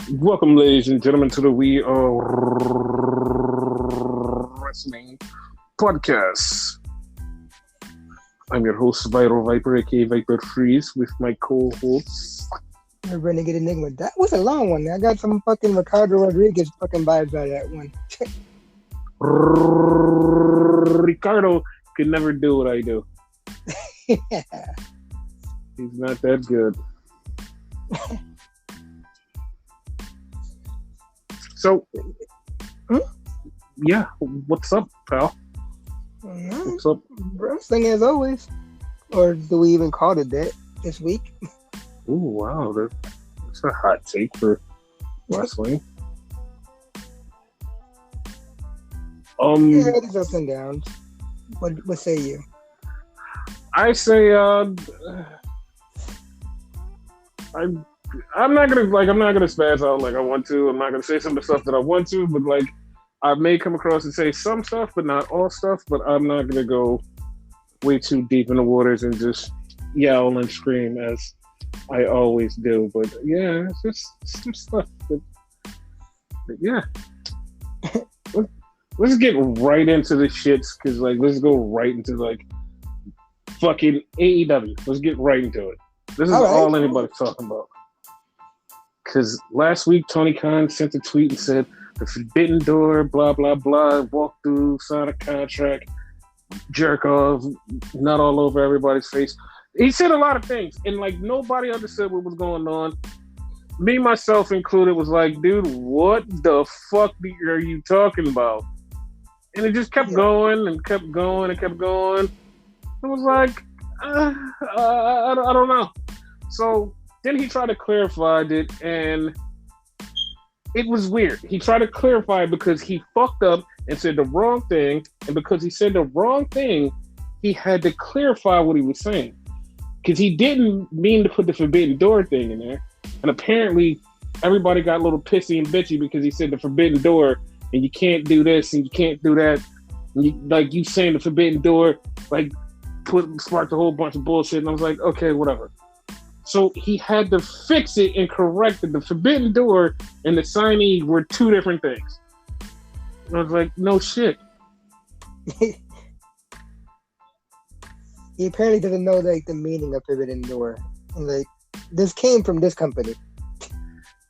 Welcome, ladies and gentlemen, to the We Are Wrestling podcast. I'm your host, Viral Viper, aka Viper Freeze, with my co-hosts. Renegade Enigma. That was a long one. I got some fucking Ricardo Rodriguez fucking vibes out of that one. Ricardo could never do what I do. Yeah. He's not that good. So, yeah, what's up, pal? What's up? Wrestling as always. Or do we even call it that this week? Oh, wow. That's a hot take for wrestling. Yeah, it's ups and downs. What say you? I say, I'm not gonna spaz out like I want to. I'm not gonna say some of the stuff that I want to, but like I may come across and say some stuff, but not all stuff. But I'm not gonna go way too deep in the waters and just yell and scream as I always do. But yeah, it's just some stuff. But yeah, let's get right into the shits because like let's go right into like fucking AEW. Let's get right into it. This is all anybody's talking about. Because last week, Tony Khan sent a tweet and said, the Forbidden Door, blah, blah, blah, walk through, sign a contract, jerk off, nut all over everybody's face. He said a lot of things, and, like, nobody understood what was going on. Me, myself included, was like, dude, what the fuck are you talking about? And it just kept going and kept going and kept going. It was like, I don't know. So then he tried to clarify it, and it was weird. He tried to clarify because he fucked up and said the wrong thing, and because he said the wrong thing, he had to clarify what he was saying. Because he didn't mean to put the Forbidden Door thing in there, and apparently everybody got a little pissy and bitchy because he said the Forbidden Door, and you can't do this, and you can't do that. And you saying the Forbidden Door, like, sparked a whole bunch of bullshit, and I was like, okay, whatever. So he had to fix it and correct it. The Forbidden Door and the signee were two different things. And I was like, no shit. He apparently doesn't know like the meaning of Forbidden Door. And, like, this came from this company.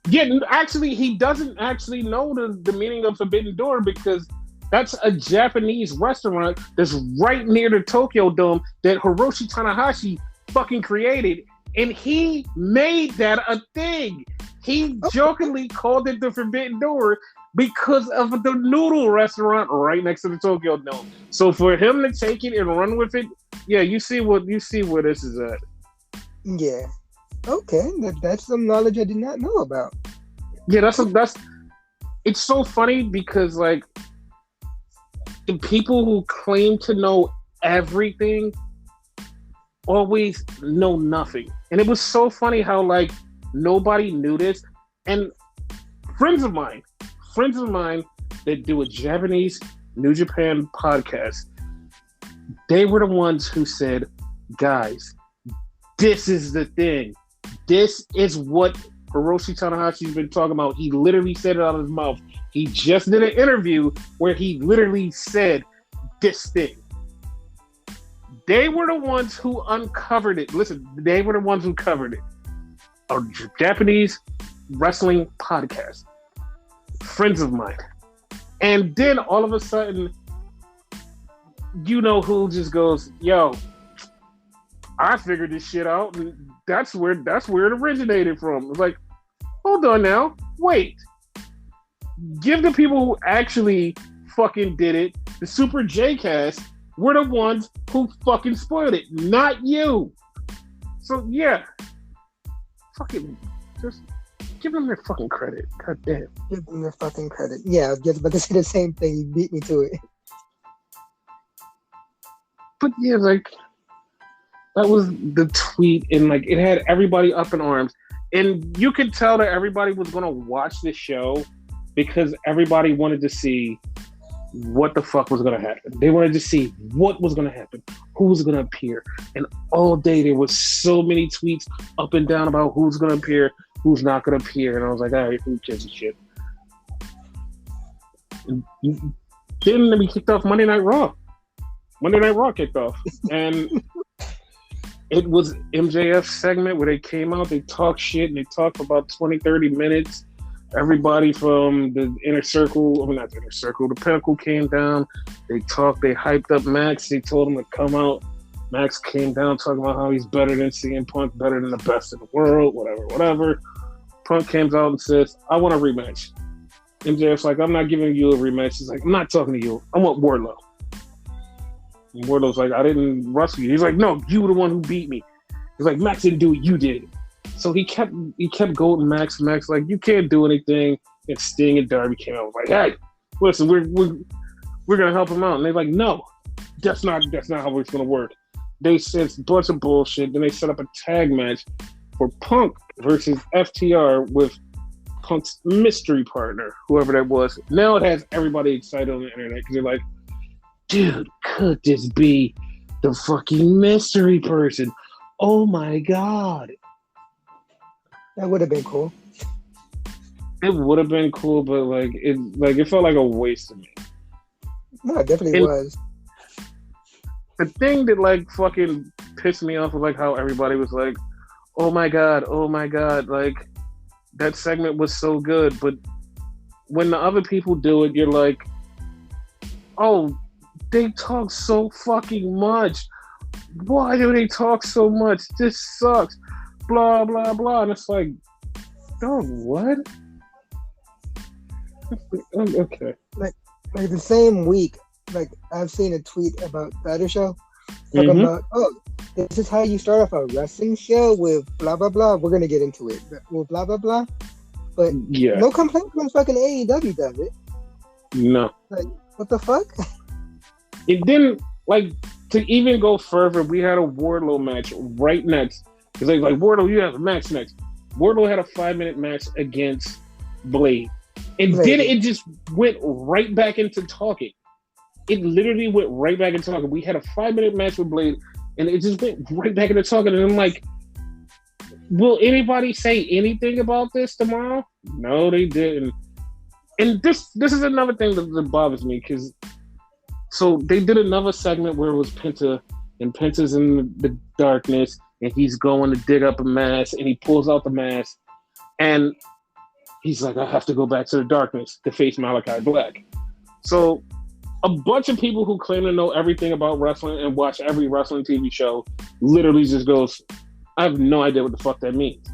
Yeah, actually, he doesn't actually know the meaning of Forbidden Door because that's a Japanese restaurant that's right near the Tokyo Dome that Hiroshi Tanahashi fucking created. And he made that a thing. He jokingly called it the Forbidden Door because of the noodle restaurant right next to the Tokyo Dome. So for him to take it and run with it, yeah, you see where this is at. Yeah. Okay, that's some knowledge I did not know about. Yeah, that's it's so funny because like the people who claim to know everything always know nothing. And it was so funny how like nobody knew this. And friends of mine that do a Japanese New Japan podcast, they were the ones who said, guys, this is the thing. This is what Hiroshi Tanahashi's been talking about. He literally said it out of his mouth. He just did an interview where he literally said this thing. They were the ones who uncovered it. Listen, they were the ones who covered it. A Japanese wrestling podcast. Friends of mine. And then all of a sudden, you know who just goes, yo, I figured this shit out, and that's where it originated from. It's like, hold on now, wait. Give the people who actually fucking did it, the Super J-Cast, we're the ones who fucking spoiled it, not you. So yeah, fucking just give them their fucking credit. God damn. Give them their fucking credit. Yeah, I was just about to say the same thing. You beat me to it. But yeah, like that was the tweet, and like it had everybody up in arms, and you could tell that everybody was gonna watch this show because everybody wanted to see what the fuck was going to happen. They wanted to see what was going to happen, who was going to appear. And all day there was so many tweets up and down about who's going to appear. who's not going to appear. And I was like, all right, who gives a shit? And then we kicked off Monday Night Raw. Monday Night Raw kicked off. And it was MJF's segment where they came out, they talked shit, and they talked for about 20, 30 minutes. Everybody from the inner circle, not the inner circle, the pinnacle came down. They talked, they hyped up Max. They told him to come out. Max came down talking about how he's better than CM Punk, better than the best in the world, whatever. Punk comes out and says, I want a rematch. MJF's like, I'm not giving you a rematch. He's like, I'm not talking to you. I want Wardlow. And Wardlow's like, I didn't wrestle you. He's like, no, you were the one who beat me. He's like, Max didn't do it, you did. So he kept going to Max. Max like, you can't do anything. And Sting and Darby came out like, hey, listen, we're gonna help him out. And they're like, no, that's not how it's gonna work. They said a bunch of bullshit. Then they set up a tag match for Punk versus FTR with Punk's mystery partner, whoever that was. Now it has everybody excited on the internet because they're like, dude, could this be the fucking mystery person? Oh my God. That would have been cool. It would have been cool, but it felt like a waste of me. No, it definitely was. The thing that fucking pissed me off was how everybody was like, oh my God, that segment was so good. But when the other people do it, you're like, oh, they talk so fucking much. Why do they talk so much? This sucks. Blah, blah, blah. And it's like, dog, what? Okay. Like the same week, I've seen a tweet about the other show talking about, oh, this is how you start off a wrestling show with blah, blah, blah. We're going to get into it with blah, blah, blah. But no complaint when fucking AEW does it. No. What the fuck? It didn't, to even go further, we had a Wardlow match right next. It's like Wardlow, you have a match next. Wardlow had a 5-minute match against Blade. And then it just went right back into talking. It literally went right back into talking. We had a 5-minute match with Blade, and it just went right back into talking. And I'm like, will anybody say anything about this tomorrow? No, they didn't. And this is another thing that bothers me, because so they did another segment where it was Penta, and Penta's in the darkness, and he's going to dig up a mask, and he pulls out the mask, and he's like, I have to go back to the darkness to face Malachi Black. So a bunch of people who claim to know everything about wrestling and watch every wrestling TV show literally just goes, I have no idea what the fuck that means.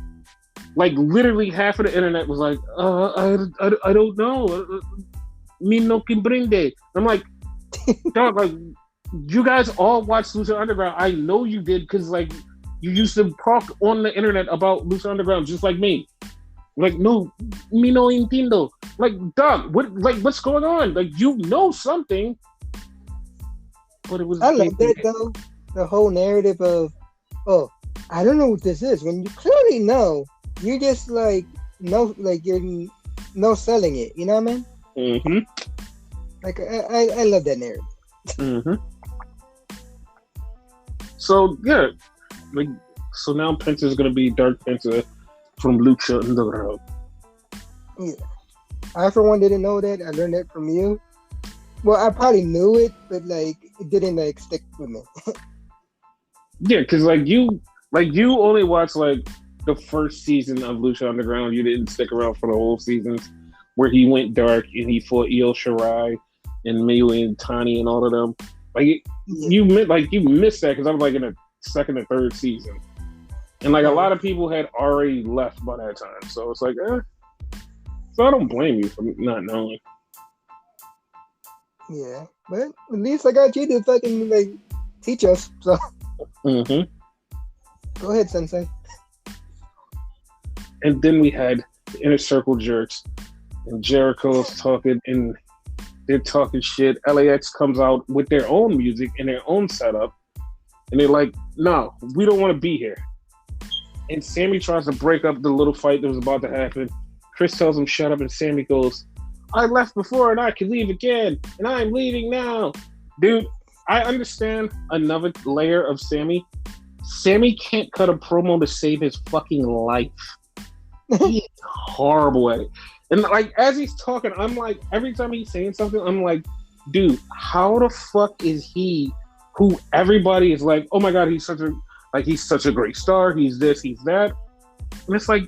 Literally half of the internet was like, I don't know. Me no comprende. I'm like, dog, you guys all watch Lucha Underground. I know you did, because you used to talk on the internet about Lucha Underground just like me. No, me no entiendo. Dog, what's going on? You know something. But it was. I like that though. The whole narrative of, oh, I don't know what this is. When you clearly know, you just you're no selling it. You know what I mean? Mm-hmm. I love that narrative. Mm-hmm. So yeah, so now Penta's gonna be Dark Penta from Lucha Underground. Yeah. I for one didn't know that. I learned that from you. Well, I probably knew it, but it didn't stick with me. Yeah, because you only watched the first season of Lucha Underground. You didn't stick around for the whole seasons where he went dark and he fought Io Shirai and Miyu and Tani and all of them. You missed that, because I was in the second or third season, and a lot of people had already left by that time. So it's so I don't blame you for not knowing. Yeah, but at least I got you to fucking teach us. So go ahead, Sensei. And then we had the Inner Circle Jerks, and Jericho's talking, and they're talking shit. LAX comes out with their own music and their own setup, and they're like, no, we don't want to be here. And Sammy tries to break up the little fight that was about to happen. Chris tells him shut up, and Sammy goes, I left before and I can leave again, and I'm leaving now. Dude, I understand another layer of Sammy. Sammy can't cut a promo to save his fucking life. He is horrible at it. And like as he's talking, I'm like, every time he's saying something, I'm like, dude, how the fuck is he who everybody is like, oh my god, he's such a great star, he's this, he's that. And it's like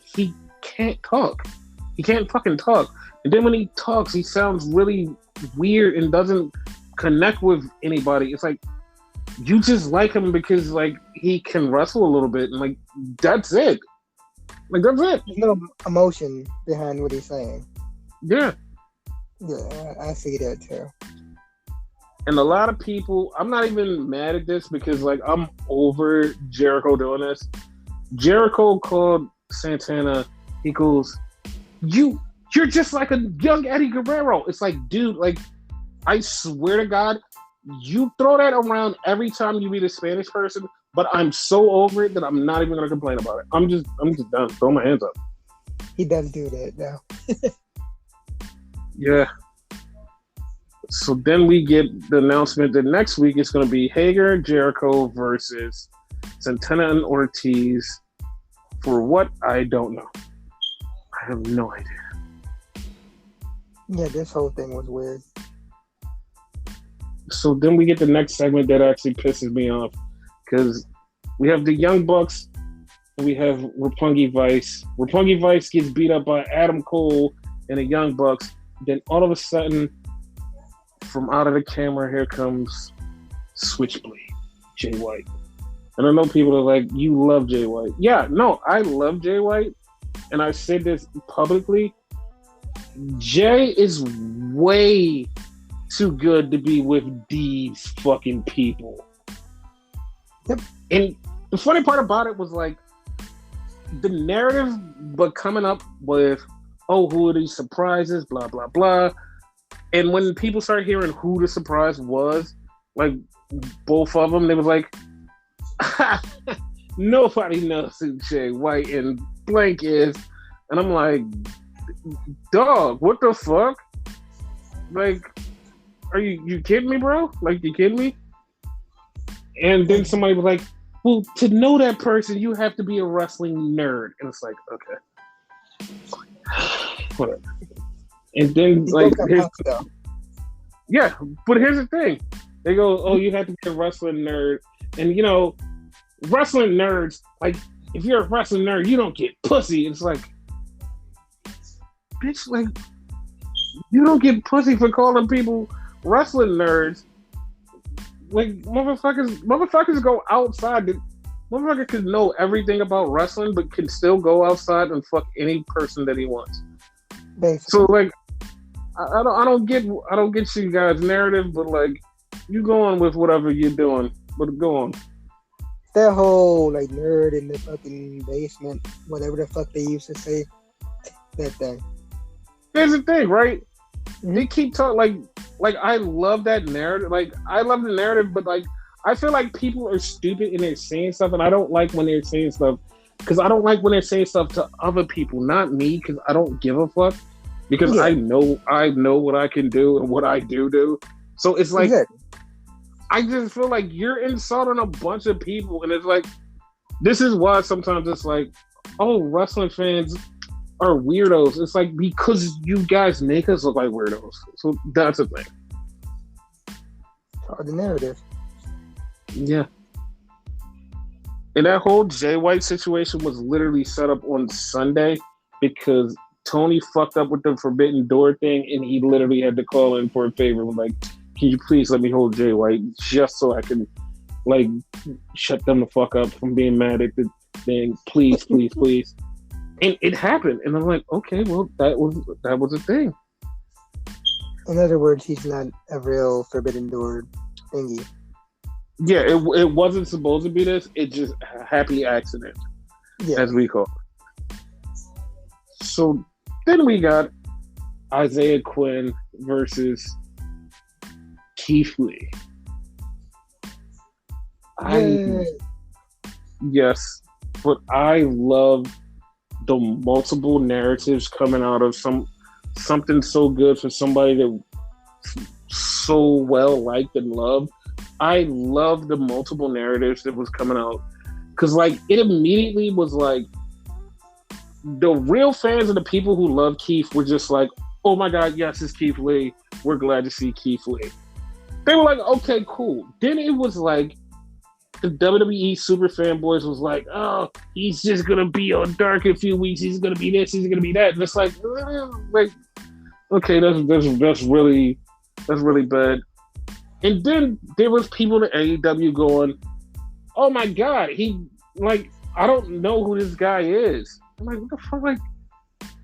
he can't talk. He can't fucking talk. And then when he talks, he sounds really weird and doesn't connect with anybody. It's like you just like him because like he can wrestle a little bit and like that's it. Like that's it. There's no emotion behind what he's saying. Yeah. Yeah, I see that too. And a lot of people, I'm not even mad at this because like I'm over Jericho doing this. Jericho called Santana, he goes, You're just like a young Eddie Guerrero. It's like, dude, like I swear to God, you throw that around every time you meet a Spanish person, but I'm so over it that I'm not even gonna complain about it. I'm just done. Throw my hands up. He does do that now. Yeah. So then we get the announcement that next week it's going to be Hager, Jericho versus Santana and Ortiz. For what? I don't know. I have no idea. Yeah, this whole thing was weird. So then we get the next segment that actually pisses me off because we have the Young Bucks and we have Roppongi Vice. Roppongi Vice gets beat up by Adam Cole and the Young Bucks. Then all of a sudden, from out of the camera, here comes Switchblade, Jay White. And I know people are like, you love Jay White. Yeah, no, I love Jay White. And I said this publicly. Jay is way too good to be with these fucking people. Yep. And the funny part about it was like, the narrative, but coming up with, oh, who are these surprises, blah, blah, blah. And when people started hearing who the surprise was, like both of them, they was like, nobody knows who Jay White and blank is. And I'm like, dog, what the fuck? Like, are you kidding me, bro? Like, you kidding me? And then somebody was like, well, to know that person, you have to be a wrestling nerd. And it's like, okay. Whatever. And then, like, yeah, but here's the thing. They go, oh, you have to be a wrestling nerd. And, you know, wrestling nerds, like, if you're a wrestling nerd, you don't get pussy. It's like, bitch, like, you don't get pussy for calling people wrestling nerds. Like, motherfuckers go outside. Motherfucker can know everything about wrestling, but can still go outside and fuck any person that he wants. Basically. So, like, I don't get you guys' narrative, but like, you go on with whatever you're doing, but go on. That whole like nerd in the fucking basement, whatever the fuck they used to say, that thing. Here's the thing, right? Mm-hmm. They keep talking like I love that narrative. Like I love the narrative, but like I feel like people are stupid and they're saying stuff, and I don't like when they're saying stuff because I don't like when they're saying stuff to other people, not me, because I don't give a fuck. Because I know what I can do and what I do. So it's like, I just feel like you're insulting a bunch of people. And it's like, this is why sometimes it's like, oh, wrestling fans are weirdos. It's like, because you guys make us look like weirdos. So that's the thing. The narrative. Yeah. And that whole Jay White situation was literally set up on Sunday because Tony fucked up with the Forbidden Door thing, and he literally had to call in for a favor. Like, can you please let me hold Jay White just so I can, like, shut them the fuck up from being mad at the thing? Please, please, please. And it happened, and I'm like, okay, well, that was a thing. In other words, he's not a real Forbidden Door thingy. Yeah, it wasn't supposed to be this. It just a happy accident, as we call it. So then we got Isaiah Quinn versus Keith Lee. Yes, but I love the multiple narratives coming out of something so good for somebody that so well liked and loved. I love the multiple narratives that was coming out because, like, it immediately was like the real fans and the people who love Keith were just like, oh my God, yes, it's Keith Lee. We're glad to see Keith Lee. They were like, okay, cool. Then it was like, the WWE super fanboys was like, oh, he's just going to be on Dark in a few weeks. He's going to be this, he's going to be that. And it's like okay, that's really bad. And then there was people in AEW going, oh my God, I don't know who this guy is. I'm like, what the fuck? Like,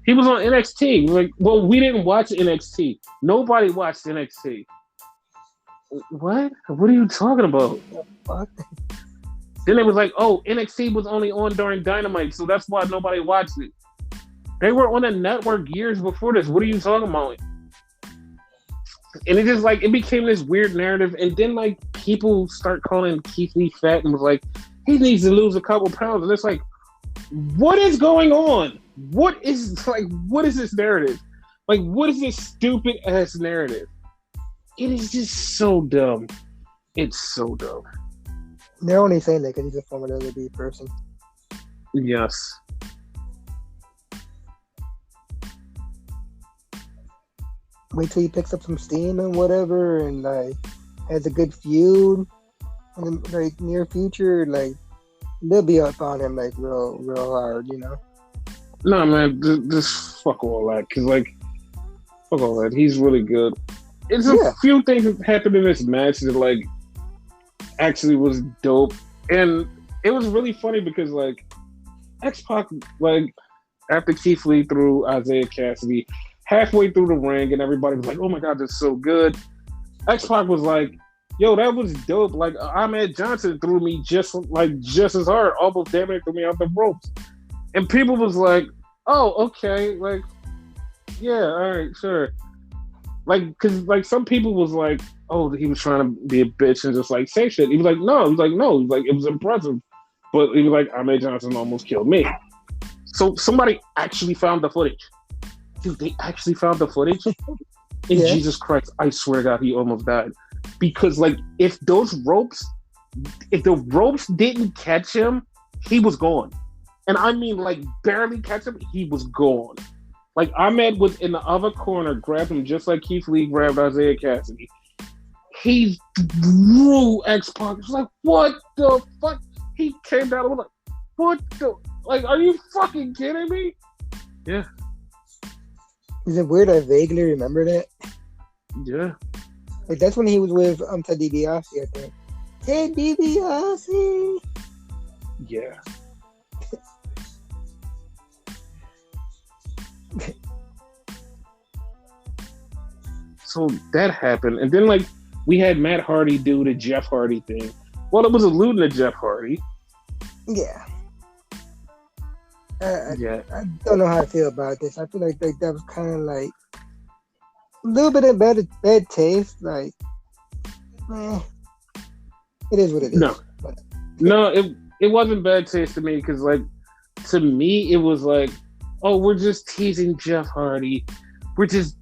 he was on NXT. Like, well, we didn't watch NXT. Nobody watched NXT. What? What are you talking about? What? Then it was like, oh, NXT was only on during Dynamite, so that's why nobody watched it. They were on a network years before this. What are you talking about? And it just like, it became this weird narrative. And then like people start calling Keith Lee fat and was like, he needs to lose a couple pounds. And it's like, what is going on? What is this narrative? Like, what is this stupid ass narrative? It is just so dumb. It's so dumb. They're only saying that because he's a former WWE person. Yes. Wait till he picks up some steam and whatever, and like has a good feud in the like near future. Like they'll be up on him like real hard, you know. No, man, just fuck all that. Cause like, fuck all that. He's really good. It's a few things that happened in this match that like actually was dope, and it was really funny because like X-Pac, like after Keith Lee threw Isaiah Cassidy halfway through the ring, and everybody was like, "Oh my God, that's so good." X-Pac was like, "Yo, that was dope." Like Ahmed Johnson threw me just as hard, almost damn near threw me off the ropes, and people was like, "Oh, okay, like, yeah, all right, sure." Like, because like some people was like, "Oh, he was trying to be a bitch and just like say shit." He was like, "No," he was like, "No," he was like, "It was impressive," but he was like, "Ahmed Johnson almost killed me." So somebody actually found the footage. Dude, they actually found the footage. And Jesus Christ, I swear to God, he almost died. Because like, if the ropes didn't catch him, he was gone. And I mean like barely catch him, he was gone. Like Ahmed was in the other corner, grabbed him just like Keith Lee grabbed Isaiah Cassidy. He threw X-Pac. It's like, what the fuck? He came down and was like, what the? Like, are you fucking kidding me? Yeah. Is it weird? I vaguely remember that. Yeah. Like that's when he was with Ted DiBiase, I think. Ted DiBiase. Yeah. So that happened, and then like we had Matt Hardy do the Jeff Hardy thing. Well, it was alluding to Jeff Hardy. Yeah. Yeah. I don't know how I feel about this. I feel like that was kind of like a little bit of bad taste. Like, it is what it is. No, it wasn't bad taste to me because, like, to me, it was like, oh, we're just teasing Jeff Hardy. We're just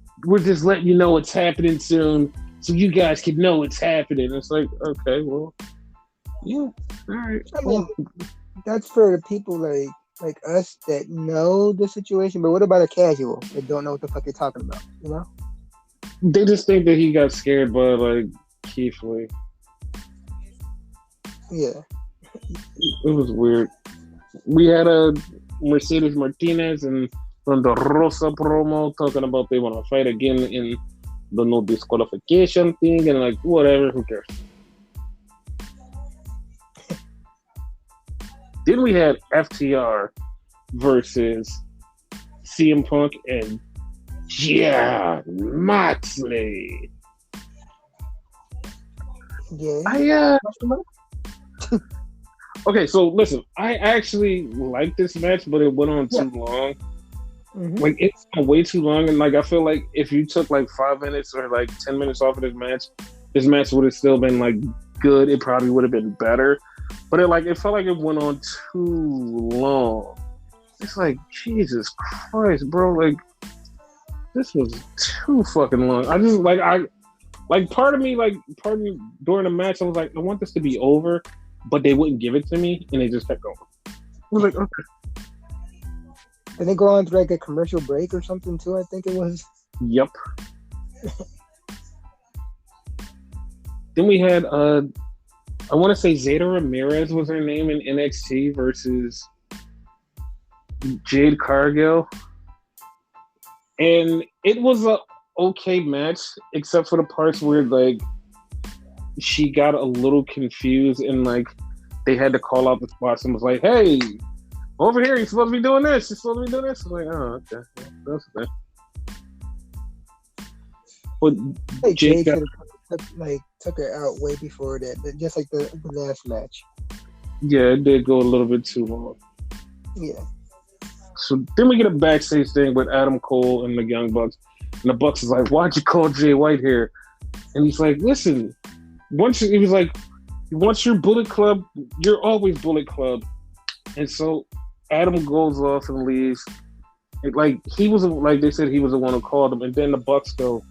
letting you know it's happening soon, so you guys can know it's happening. It's like, okay, well, yeah, all right. I mean, that's for the people like us that know the situation, but what about a casual that don't know what the fuck you're talking about, you know? They just think that he got scared by like Keith Lee. Yeah. It was weird. We had a Mercedes Martinez and from the Rosa promo talking about they want to fight again in the no disqualification thing, and like, whatever, who cares? Then we had FTR versus CM Punk and Jon Moxley. Yeah. Okay, so listen, I actually like this match, but it went on too long. Mm-hmm. Like, it's way too long, and like I feel like if you took like 5 minutes or like 10 minutes off of this match would have still been like good. It probably would have been better. But it felt like it went on too long. It's like, Jesus Christ, bro. Like, this was too fucking long. I just, part of me during the match, I was like, I want this to be over, but they wouldn't give it to me, and they just kept going. I was like, okay. Did they go on to like a commercial break or something too? I think it was. Yep. Then we had I want to say Zeta Ramirez was her name in NXT versus Jade Cargill, and it was a okay match except for the parts where like she got a little confused and like they had to call out the spots and was like, "Hey, over here, you're supposed to be doing this. You're supposed to be doing this." I'm like, "Oh, okay, that's okay." But Like Jade Jade got, took her out way before that, just like the last match. yeah, it did go a little bit too long. Yeah. So then we get a backstage thing with Adam Cole and the Young Bucks. And the Bucks is like, "Why'd you call Jay White here?" And he's like, "Listen, once you're Bullet Club, you're always Bullet Club." And so Adam goes off and leaves. He was like they said he was the one who called him. And then the Bucks go,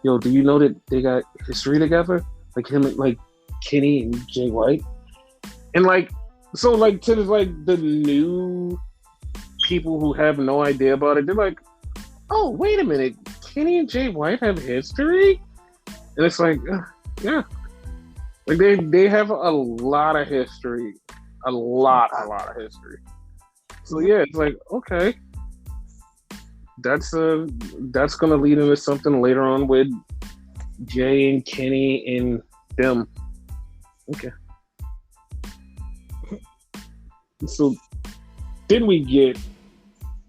"Yo, do you know that they got history together? Like him and like Kenny and Jay White?" And to the new people who have no idea about it, they're like, "Oh, wait a minute, Kenny and Jay White have history?" And it's like, yeah, like they have a lot of history, a lot of history. So yeah, it's like, okay, that's gonna lead into something later on with Jay and Kenny and them. Okay. So then we get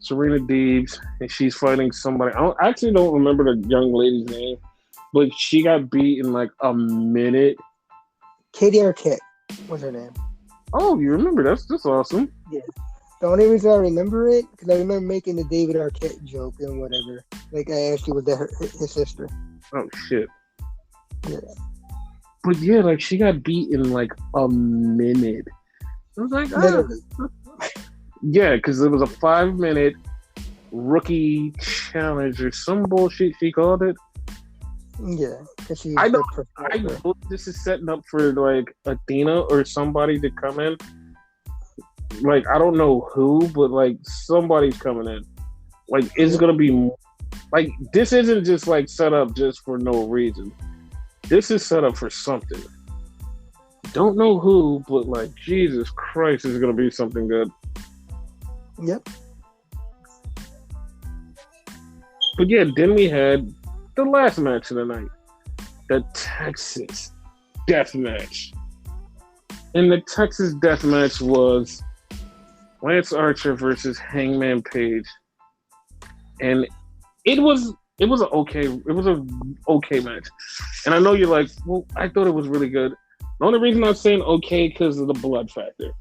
Serena Deebs, and she's fighting somebody. I actually don't remember the young lady's name, but she got beat in like a minute. Katie Arquette was her name. Oh, you remember? That's awesome. Yeah. The only reason I remember it because I remember making the David Arquette joke and whatever. Like I asked you, was that his sister? Oh shit. Yeah. But yeah, like she got beat in like a minute. I was like, literally. Yeah, because it was a 5-minute rookie challenge or some bullshit she called it. Yeah, because she's I know this is setting up for like Athena or somebody to come in. Like I don't know who, but like somebody's coming in. Like it's gonna be like this isn't just like set up just for no reason. This is set up for something. Don't know who, but like Jesus Christ, is gonna be something good. Yep. But yeah, then we had the last match of the night, the Texas Death Match. And the Texas Death Match was Lance Archer versus Hangman Page. And it was an okay match. And I know you're like, well, I thought it was really good. The only reason I'm saying okay because of the blood factor.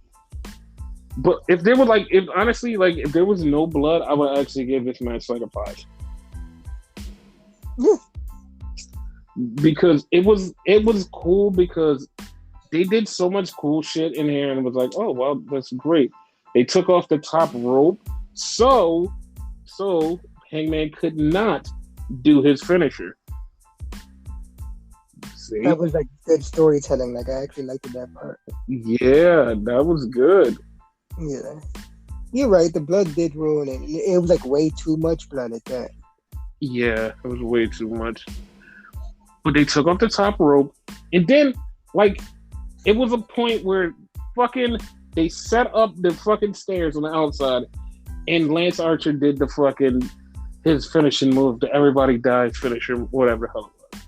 But if there was if there was no blood, I would actually give this match like a 5. Yeah. Because it was cool because they did so much cool shit in here and it was like, oh well, that's great. They took off the top rope, so Hangman could not do his finisher. See? That was like good storytelling. Like I actually liked that part. Yeah, that was good. Yeah. You're right, the blood did ruin it. It was like way too much blood at that. Yeah, it was way too much. But they took off the top rope, and then, like, it was a point where they set up the fucking stairs on the outside, and Lance Archer did his finishing move, the everybody dies finisher, whatever the hell it was.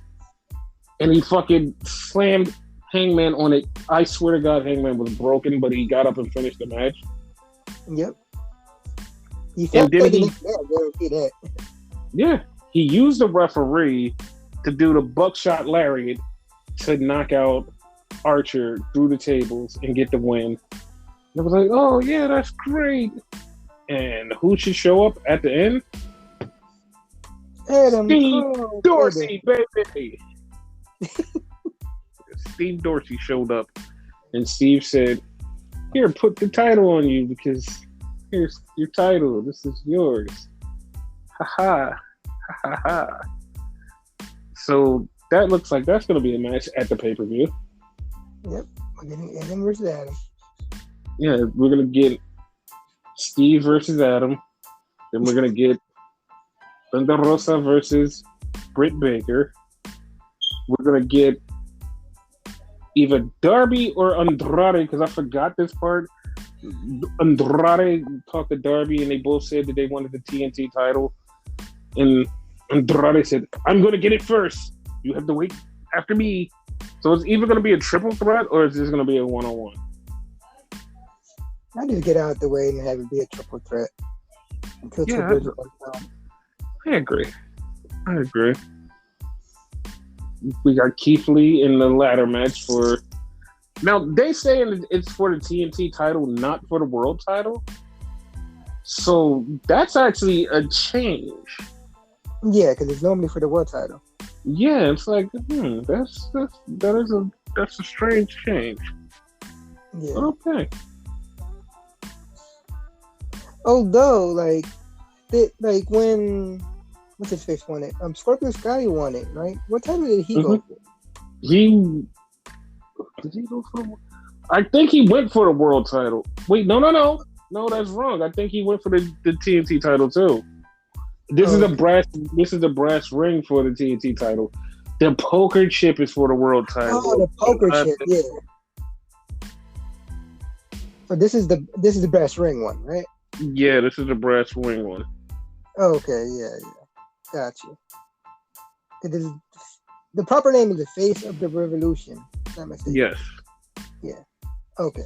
And he fucking slammed Hangman on it. I swear to God, Hangman was broken, but he got up and finished the match. Yep. He felt like that. Yeah, he used the referee to do the buckshot lariat to knock out Archer through the tables and get the win. And I was like, oh yeah, that's great. And who should show up at the end? Steve Dorsey, baby. Steve Dorsey showed up, and Steve said, "Here, put the title on you because here's your title. This is yours." Ha ha ha ha. So that looks like that's going to be a match at the pay-per-view. Yep, we're getting Adam versus Adam. Yeah, we're going to get Steve versus Adam. Then we're gonna get Thunder Rosa versus Britt Baker. We're gonna get either Darby or Andrade, because I forgot this part. Andrade talked to Darby, and they both said that they wanted the TNT title. And Andrade said, "I'm gonna get it first. You have to wait after me." So it's either gonna be a triple threat or it's just gonna be a one-on-one. I just get out the way and have it be a triple threat. Until I agree. We got Keith Lee in the ladder match for. Now they say it's for the TNT title, not for the world title. So that's actually a change. Yeah, because it's normally for the world title. Yeah, it's like that's a strange change. Yeah. Okay. Although, like when what's his face won it? Scorpio Sky won it, right? What title did he go for? Did he go for? I think he went for the world title. Wait, no, that's wrong. I think he went for the TNT title too. This is a brass ring for the TNT title. The poker chip is for the world title. Oh, the poker chip, yeah. So this is the brass ring one, right? Yeah, this is the brass ring one. Okay, yeah. Gotcha. The proper name is the Face of the Revolution. Not mistaken. Yes. Yeah. Okay.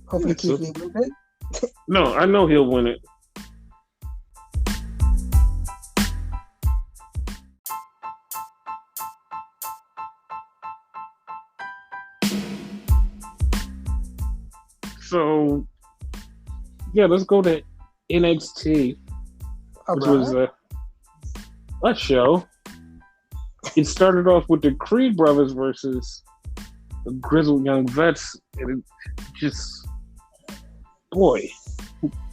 Hopefully Keith Lee wins it. No, I know he'll win it. So, yeah, let's go to NXT, which was a show. It started off with the Creed brothers versus the Grizzled Young Vets, and it just, boy,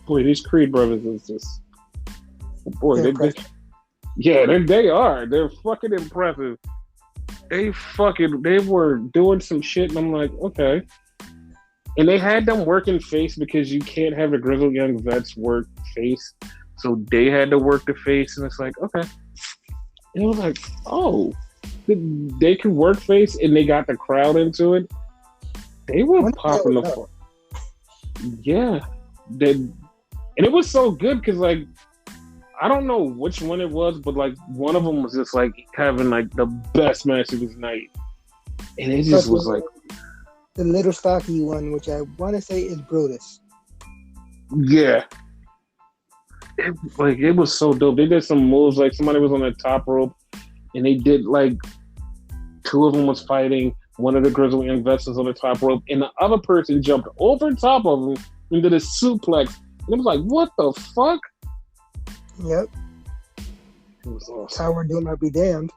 these Creed brothers is just, boy, they are. They're fucking impressive. They were doing some shit, and I'm like, okay. And they had them working face because you can't have the Grizzled Young Vets work face. So they had to work the face, and it's like, okay. And it was like, oh, they could work face, and they got the crowd into it. They were popping the fuck. Yeah. And it was so good because, like, I don't know which one it was, but, like, one of them was just, like, having, like, the best match of his night. And it just was, like... The little stocky one, which I want to say is Brutus. Yeah. It was so dope. They did some moves, like somebody was on the top rope, and they did, like, two of them was fighting. One of the Grizzled Young Vets was on the top rope, and the other person jumped over top of him and did a suplex. And it was like, what the fuck? Yep. It was awesome. How we're doing might be damned.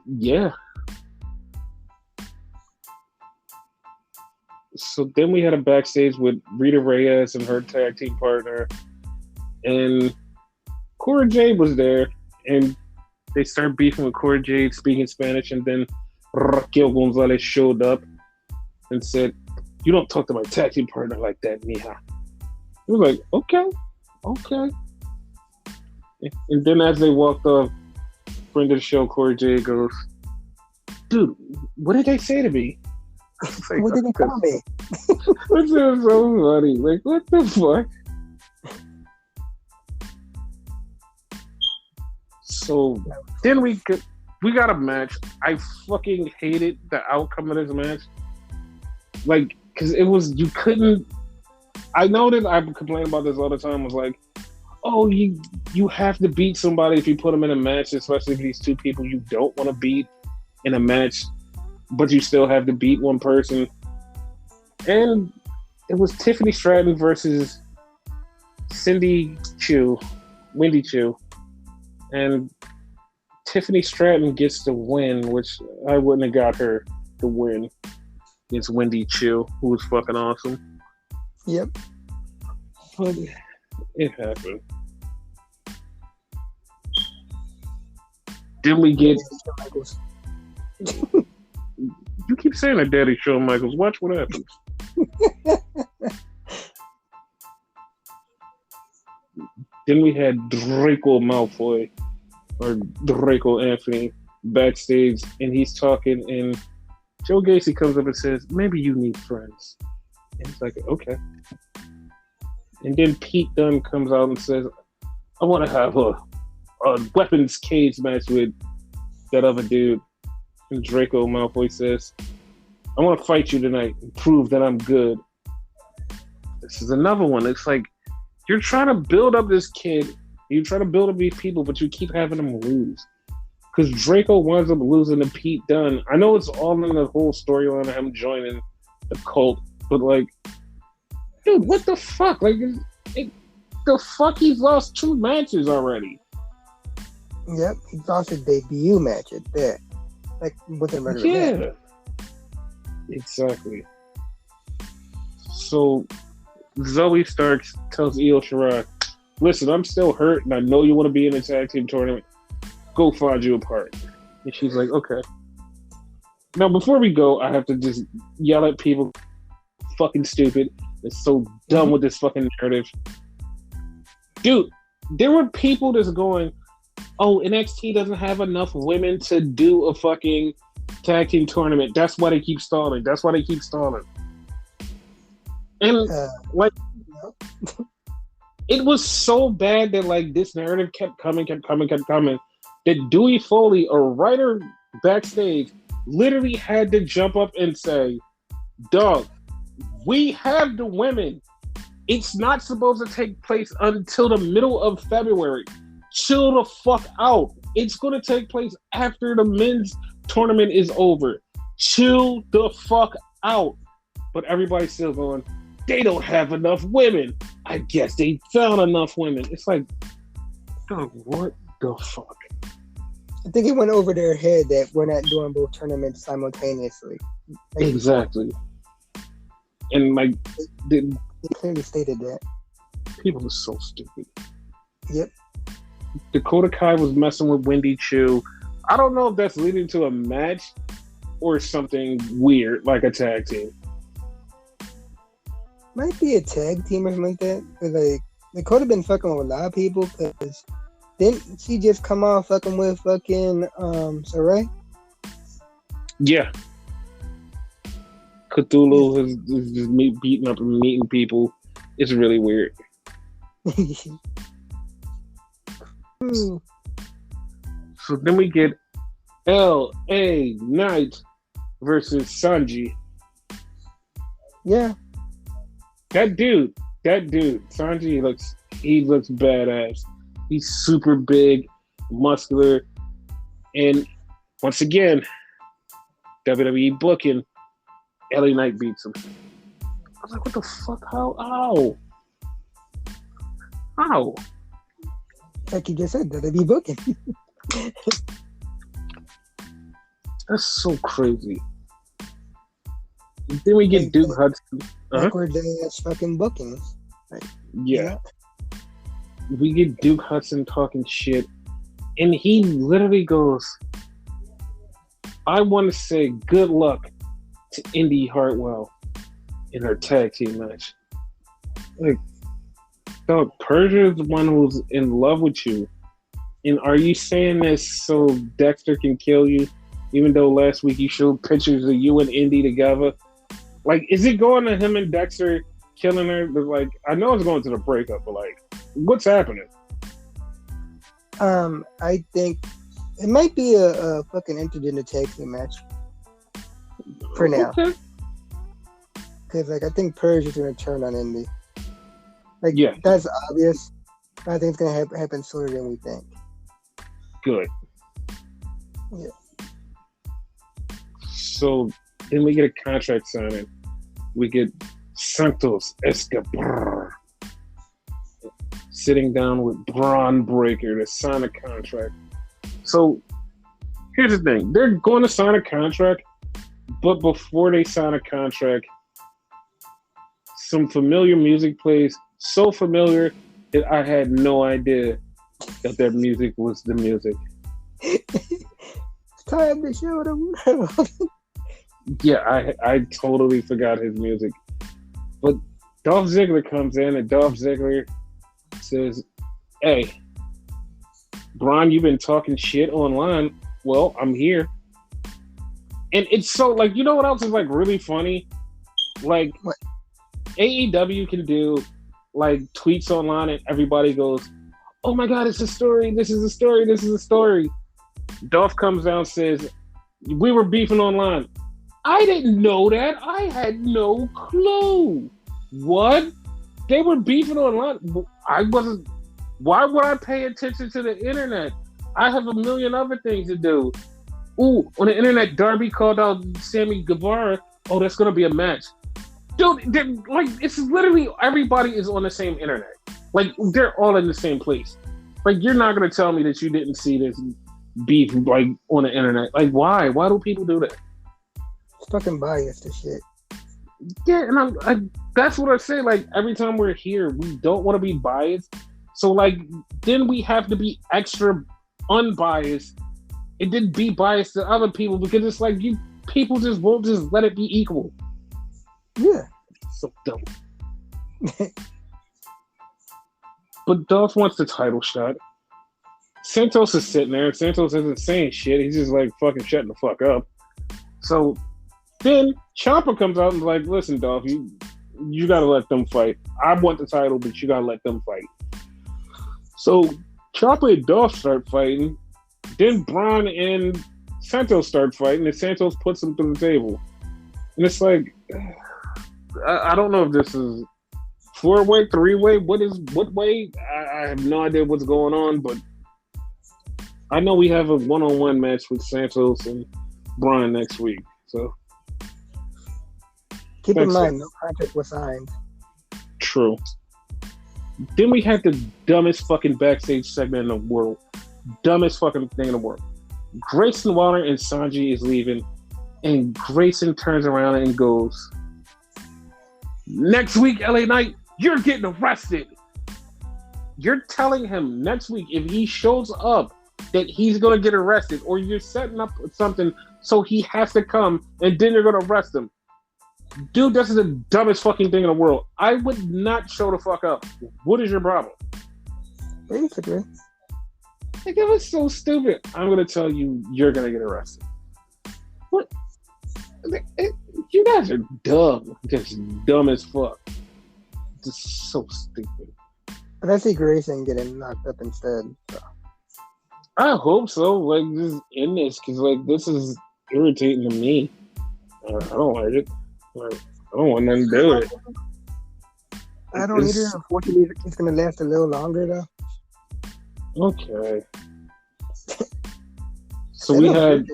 Yeah. So then we had a backstage with Rita Reyes and her tag team partner, and Cora Jade was there, and they started beefing with Cora Jade speaking Spanish, and then Raquel Gonzalez showed up and said, "You don't talk to my tag team partner like that, mija." It was like, okay. And then as they walked off, friend of the show, Cora Jade goes, "Dude, what did they say to me?" Like, what did he call me? Which was so funny. Like, what the fuck? So then we got a match. I fucking hated the outcome of this match. Like, because it was, you couldn't. I know that I complain about this all the time. Was like, oh, you have to beat somebody if you put them in a match, especially if these two people you don't want to beat in a match. But you still have to beat one person. And it was Tiffany Stratton versus Wendy Chu. And Tiffany Stratton gets the win, which I wouldn't have got her the win. It's Wendy Chu, who was fucking awesome. Yep. But it happened. Then we get... You keep saying that, Daddy Shawn Michaels. Watch what happens. Then we had Draco Malfoy or Draco Anthony backstage, and he's talking, and Joe Gacy comes up and says, "Maybe you need friends." And it's like, okay. And then Pete Dunne comes out and says, "I want to have a weapons cage match with that other dude." And Draco Malfoy says, "I want to fight you tonight and prove that I'm good." This is another one. It's like, you're trying to build up this kid. You try to build up these people, but you keep having them lose. Because Draco winds up losing to Pete Dunne. I know it's all in the whole storyline of him joining the cult, but like, dude, what the fuck? Like, the fuck, he's lost 2 matches already. Yep, he lost his debut match at that. Like, with the murder. Yeah. Exactly. So, Zoe Starks tells Io Shirai, "Listen, I'm still hurt, and I know you want to be in a tag team tournament. Go find you a partner." And she's like, "Okay." Now, before we go, I have to just yell at people. Fucking stupid. They're so dumb with this fucking narrative. Dude, there were people that's going, "Oh, NXT doesn't have enough women to do a fucking tag team tournament. That's why they keep stalling. That's why they keep stalling." And like, it was so bad that like this narrative kept coming, that Dewey Foley, a writer backstage, literally had to jump up and say, "Dog, we have the women. It's not supposed to take place until the middle of February. Chill the fuck out. It's going to take place after the men's tournament is over. Chill the fuck out." But everybody's still going, "They don't have enough women. I guess they found enough women." It's like, dog, what the fuck? I think it went over their head that we're not doing both tournaments simultaneously. Like, exactly. And like, they clearly stated that. People are so stupid. Yep. Dakota Kai was messing with Wendy Chu. I don't know if that's leading to a match or something weird, like a tag team. Might be a tag team or something like that. Cause like, they could have been fucking with a lot of people. Cause didn't she just come off fucking with fucking Sarai? Yeah. Cthulhu is just beating up and meeting people. It's really weird. So then we get L.A. Knight versus Sanji. Yeah. That dude, Sanji looks badass. He's super big, muscular, and once again, WWE booking, LA Knight beats him. I was like, what the fuck? How? Like you just said, WWE booking. That's so crazy. Then we get Duke Hudson. Awkward ass fucking bookings. Like, yeah. We get Duke Hudson talking shit, and he literally goes, "I want to say good luck to Indy Hartwell in her tag team match." Like, dog, Persia is the one who's in love with you, and are you saying this so Dexter can kill you? Even though last week you showed pictures of you and Indy together, like, is it going to him and Dexter killing her? But like, I know it's going to the breakup, but like, what's happening? I think it might be a fucking intergender tag team match for now. Okay. Because like, I think Persia's gonna turn on Indy. Like, yeah, that's obvious. I think it's gonna happen sooner than we think. Good. Yeah. So then we get a contract signing. We get Santos Escobar sitting down with Braun Breaker to sign a contract. So here's the thing. They're going to sign a contract, but before they sign a contract, some familiar music plays. So familiar that I had no idea that music was the music. It's time to show them. Yeah, I totally forgot his music. But Dolph Ziggler comes in, and Dolph Ziggler says, "Hey, Braun, you've been talking shit online. Well, I'm here." And it's so like, you know what else is like really funny? Like What? AEW can do like tweets online, and everybody goes, "Oh my god, it's a story. This is a story. This is a story." Dolph comes down and says, "We were beefing online." I didn't know that. I had no clue. What? They were beefing online. I wasn't. Why would I pay attention to the internet? I have a million other things to do. Ooh, on the internet, Darby called out Sammy Guevara. Oh, that's gonna be a match, dude. Like, it's literally everybody is on the same internet. Like, they're all in the same place. Like, you're not gonna tell me that you didn't see this beef like on the internet. Like, why? Why do people do that? It's fucking biased as shit. Yeah, and that's what I say. Like, every time we're here, we don't want to be biased. So, like, then we have to be extra unbiased and then be biased to other people because it's like you people just won't just let it be equal. Yeah. So dumb. But Dolph wants the title shot. Santos is sitting there. Santos isn't saying shit. He's just like fucking shutting the fuck up. So then Ciampa comes out and is like, "Listen, Dolph, you gotta let them fight. I want the title, but you gotta let them fight." So Ciampa and Dolph start fighting. Then Braun and Santos start fighting, and Santos puts them through the table. And it's like, I don't know if this is 4-way, 3-way, what way? I have no idea what's going on, but I know we have a one-on-one match with Santos and Braun next week. So keep in mind, no contract was signed. True. Then we had the dumbest fucking backstage segment in the world. Dumbest fucking thing in the world. Grayson Waller and Sanji is leaving, and Grayson turns around and goes, "Next week, LA Knight, you're getting arrested." You're telling him next week if he shows up that he's going to get arrested, or you're setting up something so he has to come and then you're going to arrest him. Dude, this is the dumbest fucking thing in the world. I would not show the fuck up. What is your problem? Basically. Like, that was so stupid. I'm going to tell you, you're going to get arrested. What? You guys are dumb. Just dumb as fuck. Just so stupid. But I see Grayson getting knocked up instead. So. I hope so. Like, just end this, because, like, this is irritating to me. I don't like it. Like, I don't want nothing to do with it. I don't either. Unfortunately, it's going to last a little longer, though. Okay. So we had...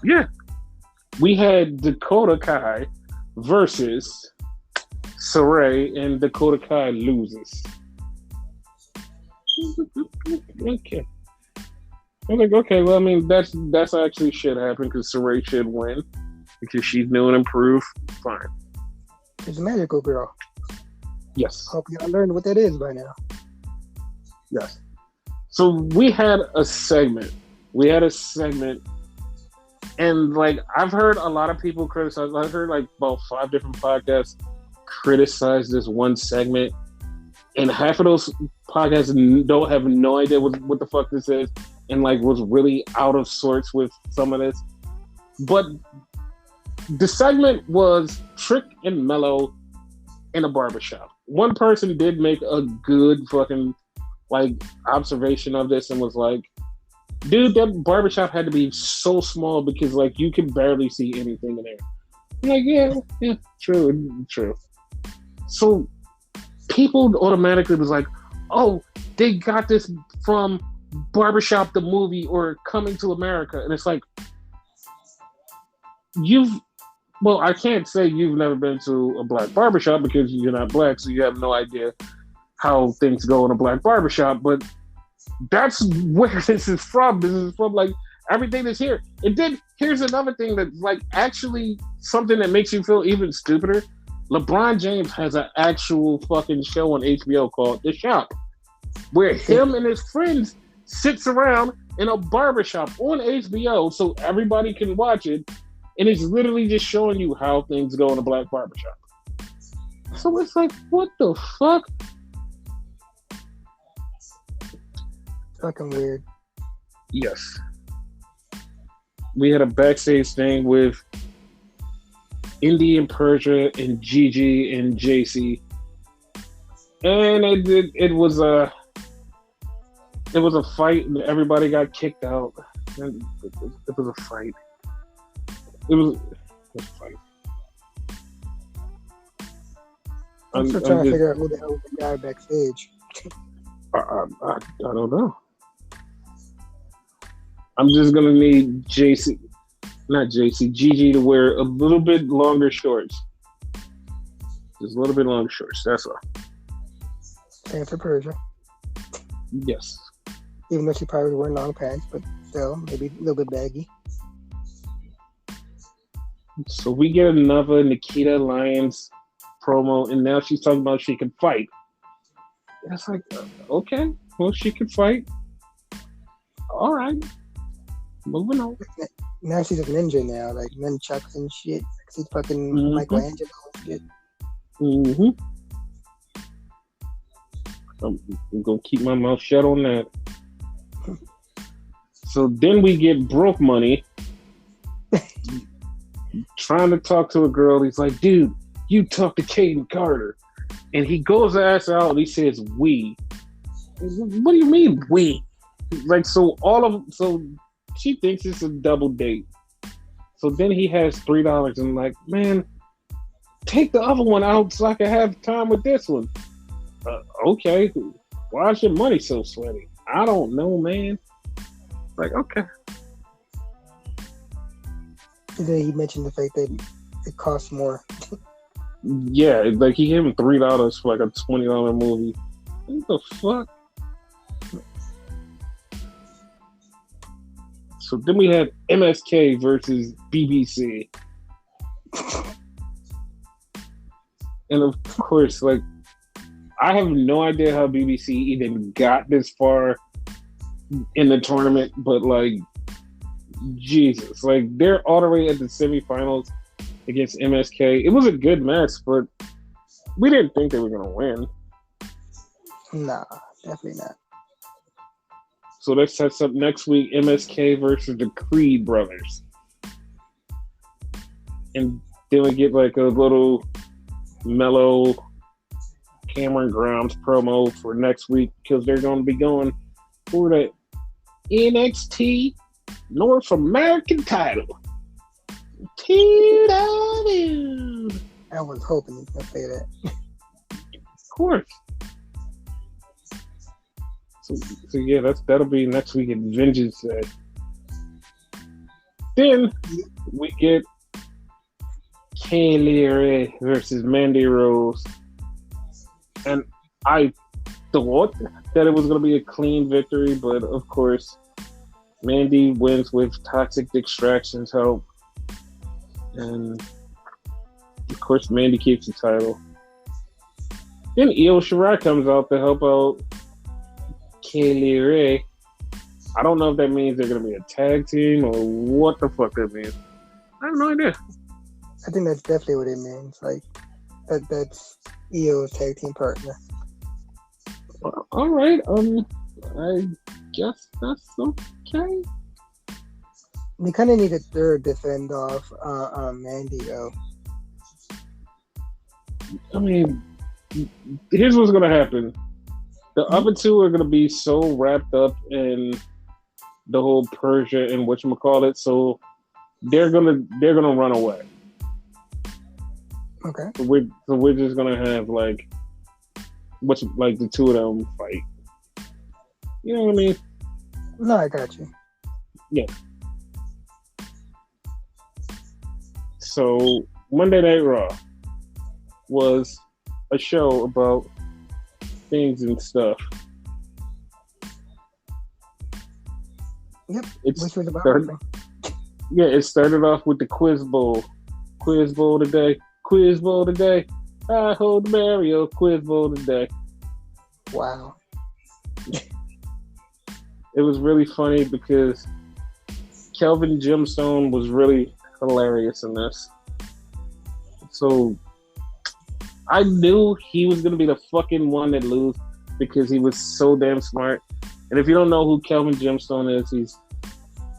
yeah. We had Dakota Kai versus Saray, and Dakota Kai loses. Okay. I'm like, okay, well, I mean, that's actually should happen because Saray should win because she's new and improved. Fine. It's a magical girl. Yes. Hope y'all learned what that is by now. Yes. So we had a segment. And, like, I've heard a lot of people criticize. I've heard, like, about 5 different podcasts criticize this one segment. And half of those podcasts don't have no idea what the fuck this is. And, like, was really out of sorts with some of this. But the segment was Trick and Mello in a barbershop. One person did make a good fucking, like, observation of this and was like, dude, that barbershop had to be so small because, like, you can barely see anything in there. I'm like, yeah, true. So people automatically was like, oh, they got this from Barbershop the movie or Coming to America. And it's like, I can't say you've never been to a black barbershop because you're not black, so you have no idea how things go in a black barbershop, but that's where this is from. This is from, like, everything that's here. And then here's another thing that's, like, actually something that makes you feel even stupider. LeBron James has an actual fucking show on HBO called The Shop, where him and his friends sits around in a barbershop on HBO so everybody can watch it. And it's literally just showing you how things go in a black barbershop. So it's like, what the fuck? Fucking weird. Yes. We had a backstage thing with Indy and Persia and Gigi and JC. And it was a fight and everybody got kicked out. It was a fight. It was a fight. I'm still trying to figure out who the hell was the guy backstage. I don't know. I'm just gonna need Gigi to wear a little bit longer shorts. Just a little bit longer shorts, that's all. Same for Persia. Yes. Even though she probably was wearing long pants, but still, maybe a little bit baggy. So we get another Nikita Lyons promo, and now she's talking about she can fight. And it's like, okay, well, she can fight. All right. Moving on. Now she's a ninja now, like nunchucks and shit. She's fucking Michelangelo and shit. Mm-hmm. I'm gonna keep my mouth shut on that. So then we get broke money. Trying to talk to a girl. He's like, dude, you talk to Caden Carter. And he goes ass out and he says, we. What do you mean, we? Like, so she thinks it's a double date. So then he has $3 and like, man, take the other one out so I can have time with this one. Okay. Why is your money so sweaty? I don't know, man. Like, okay. And then he mentioned the fact that it costs more. Yeah, like he gave him $3 for like a $20 movie. What the fuck? So then we had MSK versus BBC. And of course, like, I have no idea how BBC even got this far in the tournament, but like, Jesus, like they're all the way at the semifinals against MSK. It was a good match, but we didn't think they were gonna win. Nah, definitely not. So that sets up next week MSK versus the Creed brothers. And then we get like a little mellow Cameron Grimes promo for next week because they're going to be going for the NXT North American title. I was hoping you could say that. Of course. So yeah, that'll be next week at Vengeance Day. Then we get Kaylee Ray versus Mandy Rose. And I thought that it was going to be a clean victory, but of course, Mandy wins with Toxic Distraction's help. And of course, Mandy keeps the title. Then Io Shirai comes out to help out Kaylee Ray. I don't know if that means they're going to be a tag team or what the fuck that means. I have no idea. I think that's definitely what it means. Like, that's Io's tag team partner. All right. I guess that's okay. We kind of need a third to fend off Mandy, though. I mean, here's what's going to happen. The other two are going to be so wrapped up in the whole Persia and whatchamacallit, so they're gonna run away. Okay. So we're just gonna have like the two of them fight. You know what I mean? No, I got you. Yeah. So Monday Night Raw was a show about things and stuff. Yep. It started off with the quiz bowl. Quiz bowl today. Quiz bowl today. I hold Mario. Quiz bowl today. Wow. It was really funny because Kelvin Gemstone was really hilarious in this. So I knew he was gonna be the fucking one that lose because he was so damn smart. And if you don't know who Kelvin Gemstone is, he's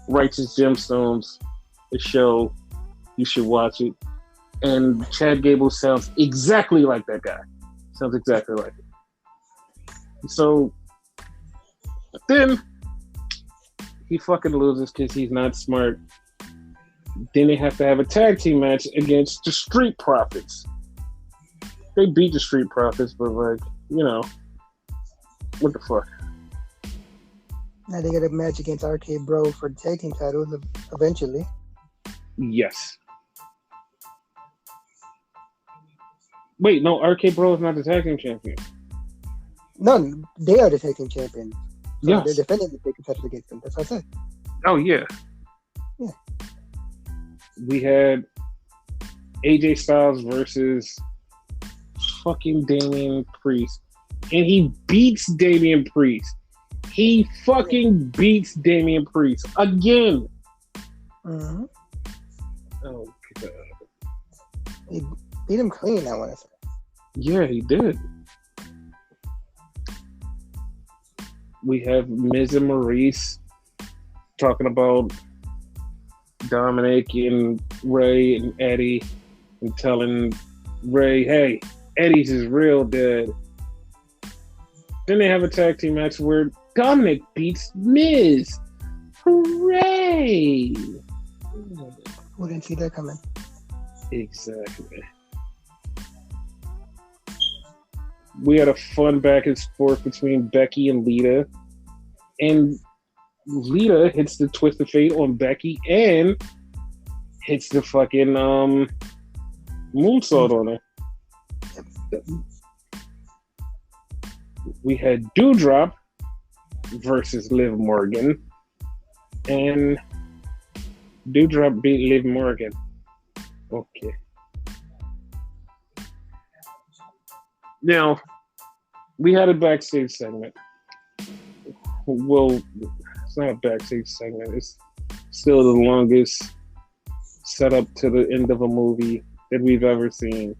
Righteous Gemstones, the show. You should watch it. And Chad Gable sounds exactly like that guy. Sounds exactly like it. So then he fucking loses because he's not smart. Then they have to have a tag team match against the Street Profits. They beat the Street Profits, but like, you know, what the fuck? Now they got a match against RK Bro for the tag team titles eventually. Yes. Wait, no, RK Bro is not the tag team champion. No, they are the tag team champions. So yes. They're defending the tag team titles against them. That's what I said. Oh, yeah. Yeah. We had AJ Styles versus fucking Damian Priest. And he beats Damian Priest. He fucking beats Damian Priest again. Mm-hmm. Oh, God. He beat him clean, I want to say. Yeah, he did. We have Miz and Maurice talking about Dominic and Ray and Eddie and telling Ray, hey, Eddie's his real dad. Then they have a tag team match where Dominic beats Miz. Hooray! Who didn't see that coming? Exactly. We had a fun back and forth between Becky and Lita. And Lita hits the Twist of Fate on Becky and hits the fucking moonsault on her. We had Doudrop versus Liv Morgan. And Doudrop beat Liv Morgan. Okay. Now, we had a backstage segment. Well, it's not a backstage segment. It's still the longest setup to the end of a movie that we've ever seen.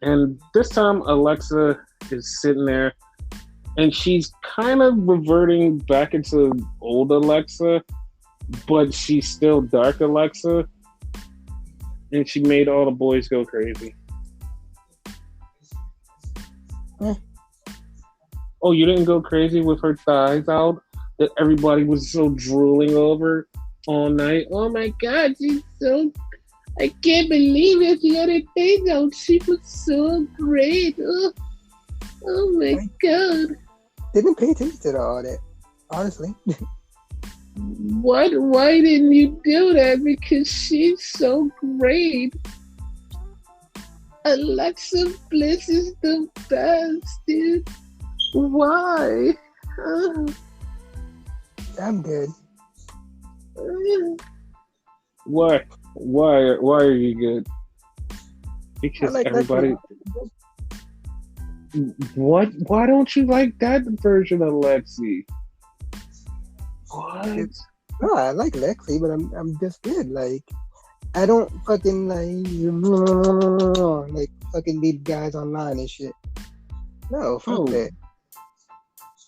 And this time, Alexa is sitting there, and she's kind of reverting back into old Alexa, but she's still dark Alexa. And she made all the boys go crazy. Oh, you didn't go crazy with her thighs out that everybody was so drooling over all night? Oh my God, she's so... I can't believe it. She had her things out. She was so great. Oh my God. Didn't pay attention to all that, honestly. What? Why didn't you do that? Because she's so great. Alexa Bliss is the best, dude. Why? I'm good. Why? Why are you good? Because like everybody. What? Why don't you like that version of Lexi? What? No, I like Lexi, but I'm just good. Like, I don't fucking like fucking these guys online and shit. No, fuck that.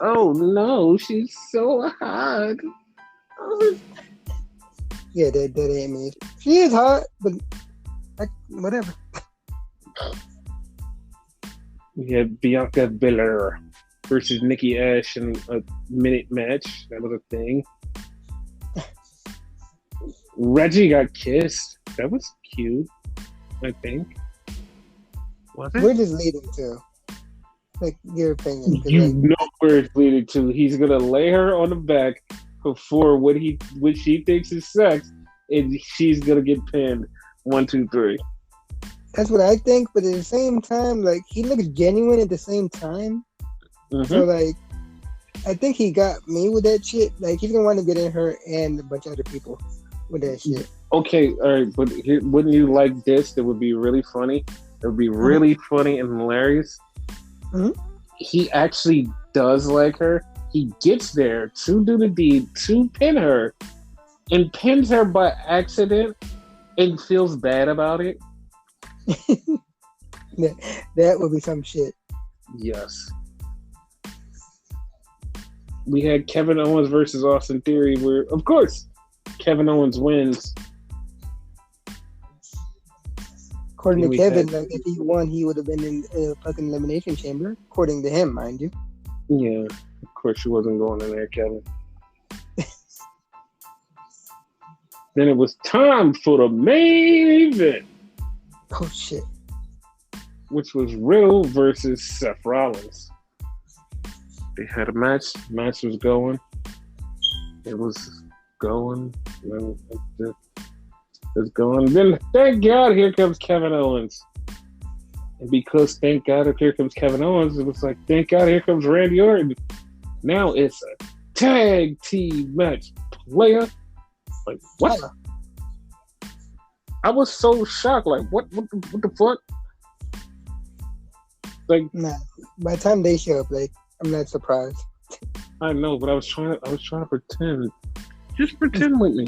Oh no, she's so hot. Oh. Yeah, that ain't me. She is hot, but like, whatever. We had Bianca Belair versus Nikki Ash in a minute match. That was a thing. Reggie got kissed. That was cute, I think. Was it? Where is this leading to? Like, your opinion. You know where it's leading to. He's gonna lay her on the back for what she thinks is sex, and she's gonna get pinned. 1, 2, 3. That's what I think, but at the same time, like, he looks genuine at the same time. Mm-hmm. So, like, I think he got me with that shit. Like, he's gonna want to get in her and a bunch of other people with that shit. Okay, all right, but wouldn't you like this? That would be really funny. It would be really funny and hilarious. Mm-hmm. He actually does like her. He gets there to do the deed, to pin her, and pins her by accident and feels bad about it. That would be some shit. Yes. We had Kevin Owens versus Austin Theory, where, of course, Kevin Owens wins. According to Kevin, like if he won, he would have been in a fucking elimination chamber. According to him, mind you. Yeah, of course she wasn't going in there, Kevin. Then it was time for the main event. Oh shit. Which was Riddle versus Seth Rollins. They had a match. Match was going. It was going. It's going. Then, thank God, here comes Kevin Owens. And because, thank God, here comes Kevin Owens, it was like, thank God, here comes Randy Orton. Now it's a tag team match. Player. Like, what? I was so shocked. Like, what the fuck? Like, nah. By the time they show up, like, I'm not surprised. I know, but I was trying to pretend. Just pretend with me.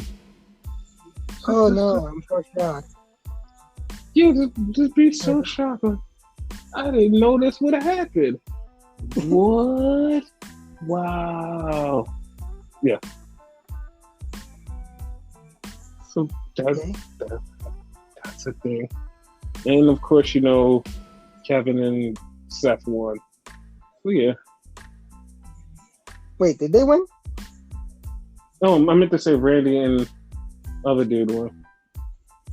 Oh no, I'm so shocked. Yeah, just be so shocked. Like, I didn't know this would have happened. What? Wow. Yeah. So that's a thing. And of course, you know, Kevin and Seth won. So yeah. Wait, did they win? Oh, I meant to say Randy and other dude won.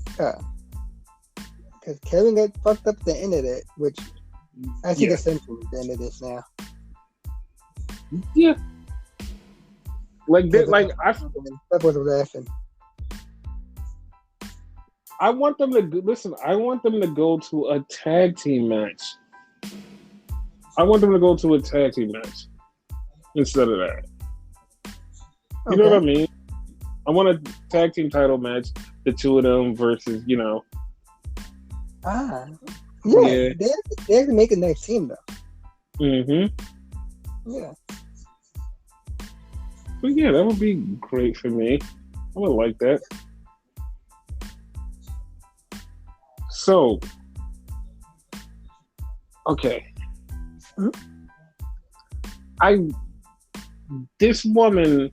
Because Kevin got fucked up at the end of it, which I see the sense at the end of this now. Yeah. Like that, That was laughing. I want them to listen. I want them to go to a tag team match. I want them to go to a tag team match instead of that. You know what I mean? I want a tag team title match, the two of them versus, you know. Yeah. They have to make a nice team though. Mm-hmm. Yeah. But yeah, that would be great for me. I would like that. So, okay. This woman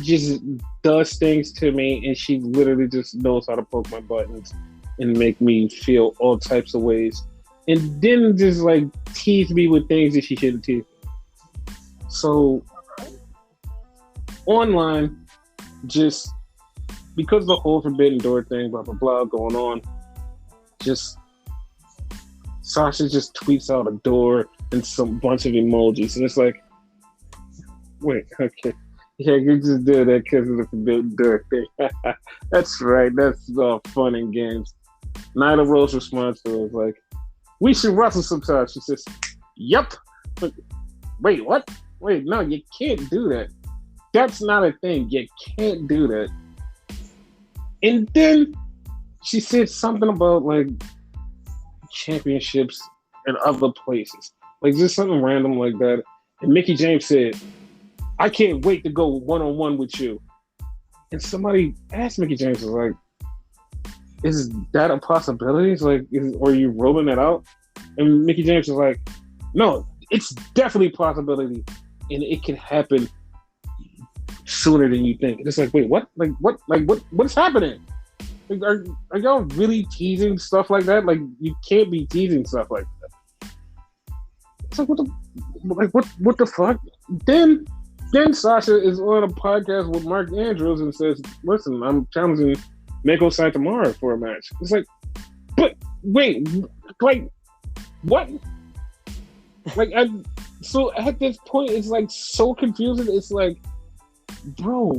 just does things to me, and she literally just knows how to poke my buttons and make me feel all types of ways, and then just like tease me with things that she shouldn't tease. So, online, just because the whole Forbidden Door thing, blah blah blah, going on, just Sasha just tweets out a door and some bunch of emojis, and it's like, wait, okay, yeah, you just did that because of the Forbidden Door thing. That's right, that's all fun and games. Nyla Rose responds to it was like, we should wrestle sometime. She says, yep. But, wait, what? Wait, no, you can't do that. That's not a thing. You can't do that. And then she said something about like championships in other places, like just something random like that. And Mickie James said, I can't wait to go one-on-one with you. And somebody asked Mickie James, was like, is that a possibility? It's like, are you rolling it out? And Mickie James was like, no, it's definitely a possibility, and it can happen sooner than you think. And it's like, wait, what? What's happening? Like, are y'all really teasing stuff like that? Like, you can't be teasing stuff like that. It's like, what the fuck? Then Sasha is on a podcast with Mark Andrews and says, listen, I'm challenging Mako Satomura for a match. It's like, but wait, like, what? Like, so at this point, it's like so confusing. It's like, bro,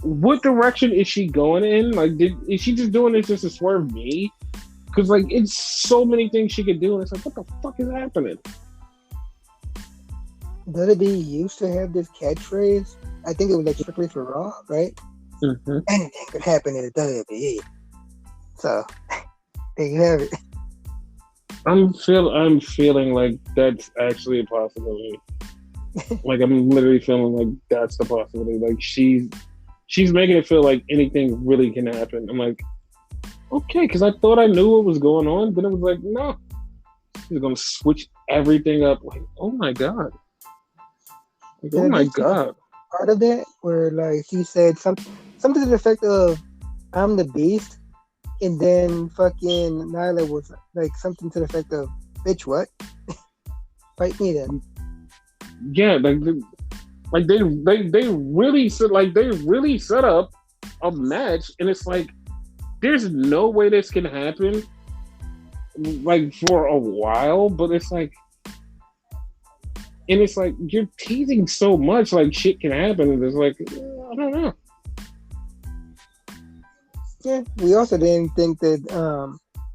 what direction is she going in? Like, is she just doing this just to swerve me? Because like, it's so many things she could do, and it's like, what the fuck is happening? WWE used to have this catchphrase. I think it was like strictly for Raw, right? Mm-hmm. Anything could happen in the WWE. So there you have it. I'm feeling like that's actually a possibility. Like, I'm literally feeling like that's the possibility. Like, she's making it feel like anything really can happen. I'm like, okay, because I thought I knew what was going on. Then it was like, no, he's gonna switch everything up. Like, oh my god, like, oh Did I my just see god. part of that where like he said something to the effect of "I'm the beast," and then fucking Nyla was like something to the effect of "Bitch, what? Fight me then." Yeah, like they really set up a match, and it's like there's no way this can happen like for a while, but it's like, and it's like you're teasing so much, like shit can happen, and it's like I don't know. Yeah, we also didn't think that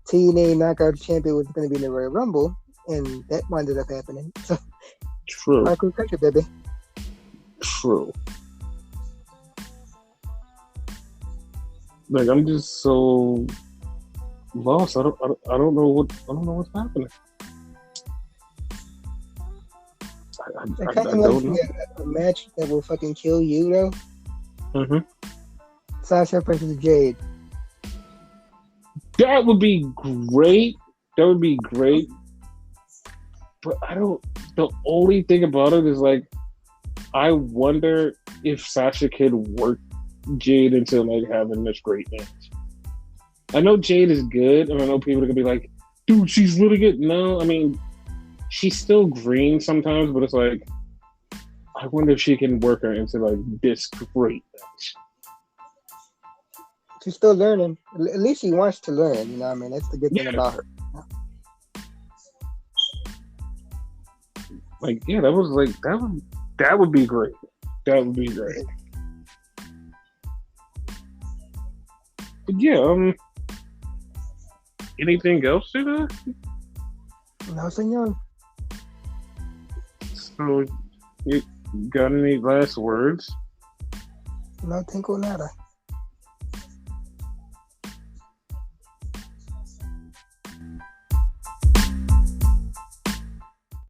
TNA Knockout Champion was going to be in the Royal Rumble, and that ended up happening. So, True, Michael Country, baby. true. Like I'm just so lost. I don't know what's happening. I I kind of want don't to know. see a match that will fucking kill you, though. Mm-hmm. Sasha versus Jade. That would be great. That would be great. But I don't. The only thing about it is like, I wonder if Sasha could work Jade into like having this great match. I know Jade is good, and I know people are gonna be like, "Dude, she's really good." No, I mean, she's still green sometimes, but it's like, I wonder if she can work her into like this great match. She's still learning. At least she wants to learn. You know what I mean? That's the good thing Yeah, about her. like yeah, that was like that would be great. That would be great. But yeah, anything else to that? No, senor. So, you got any last words? No tengo nada.